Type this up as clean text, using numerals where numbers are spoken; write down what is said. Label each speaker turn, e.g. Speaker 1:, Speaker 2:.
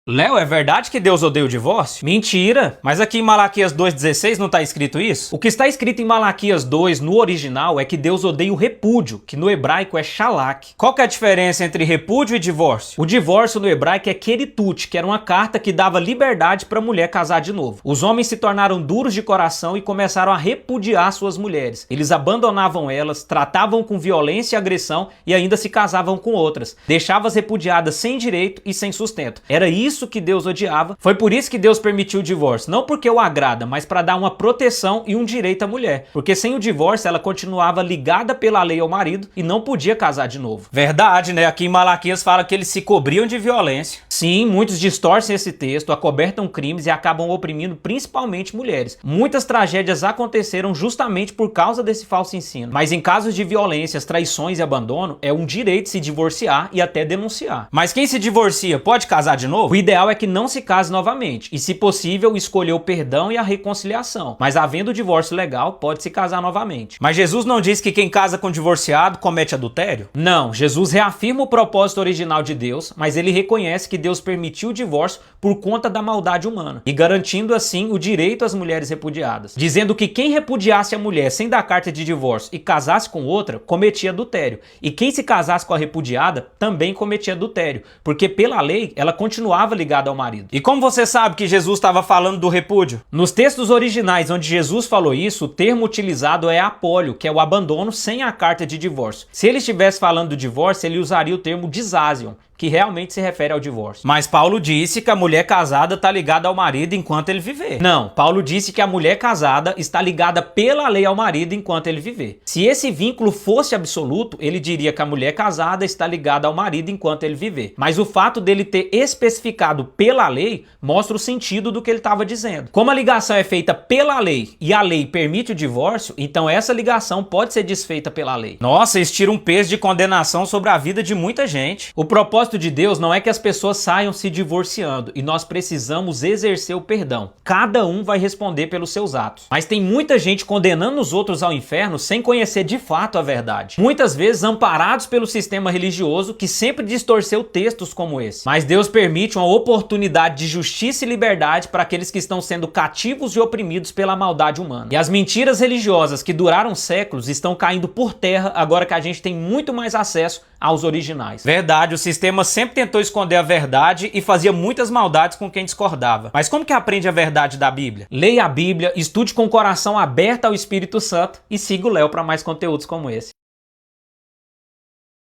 Speaker 1: Léo, é verdade que Deus odeia o divórcio? Mentira! Mas aqui em Malaquias 2,16 não está escrito isso? O que está escrito em Malaquias 2 no original é que Deus odeia o repúdio, que no hebraico é shalak. Qual que é a diferença entre repúdio e divórcio? O divórcio no hebraico é keritut, que era uma carta que dava liberdade para a mulher casar de novo. Os homens se tornaram duros de coração e começaram a repudiar suas mulheres. Eles abandonavam elas, tratavam com violência e agressão e ainda se casavam com outras. Deixavam as repudiadas sem direito e sem sustento. Era isso que Deus odiava. Foi por isso que Deus permitiu o divórcio. Não porque o agrada, mas para dar uma proteção e um direito à mulher. Porque sem o divórcio ela continuava ligada pela lei ao marido e não podia casar de novo. Verdade, né? Aqui em Malaquias fala que eles se cobriam de violência. Sim, muitos distorcem esse texto, acobertam crimes e acabam oprimindo principalmente mulheres. Muitas tragédias aconteceram justamente por causa desse falso ensino. Mas em casos de violências, traições e abandono, é um direito se divorciar e até denunciar. Mas quem se divorcia pode casar de novo? O ideal é que não se case novamente e, se possível, escolher o perdão e a reconciliação. Mas havendo divórcio legal, pode se casar novamente. Mas Jesus não diz que quem casa com divorciado comete adultério? Não, Jesus reafirma o propósito original de Deus, mas ele reconhece que Deus permitiu o divórcio por conta da maldade humana e garantindo assim o direito às mulheres repudiadas, dizendo que quem repudiasse a mulher sem dar carta de divórcio e casasse com outra, cometia adultério. E quem se casasse com a repudiada também cometia adultério, porque pela lei ela continuava ligada ao marido. E como você sabe que Jesus estava falando do repúdio? Nos textos originais onde Jesus falou isso, o termo utilizado é apólio, que é o abandono sem a carta de divórcio. Se ele estivesse falando do divórcio, ele usaria o termo disasion, que realmente se refere ao divórcio. Mas Paulo disse que a mulher casada está ligada ao marido enquanto ele viver. Não, Paulo disse que a mulher casada está ligada pela lei ao marido enquanto ele viver. Se esse vínculo fosse absoluto, ele diria que a mulher casada está ligada ao marido enquanto ele viver. Mas o fato dele ter especificado pela lei mostra o sentido do que ele estava dizendo. Como a ligação é feita pela lei e a lei permite o divórcio, então essa ligação pode ser desfeita pela lei. Nossa, isso tira um peso de condenação sobre a vida de muita gente. O propósito de Deus não é que as pessoas saiam se divorciando e nós precisamos exercer o perdão. Cada um vai responder pelos seus atos. Mas tem muita gente condenando os outros ao inferno sem conhecer de fato a verdade. Muitas vezes amparados pelo sistema religioso que sempre distorceu textos como esse. Mas Deus permite uma oportunidade de justiça e liberdade para aqueles que estão sendo cativos e oprimidos pela maldade humana. E as mentiras religiosas que duraram séculos estão caindo por terra agora que a gente tem muito mais acesso aos originais. Verdade, o sistema sempre tentou esconder a verdade e fazia muitas maldades com quem discordava. Mas como que aprende a verdade da Bíblia? Leia a Bíblia, estude com o coração aberto ao Espírito Santo e siga o Léo para mais conteúdos como esse.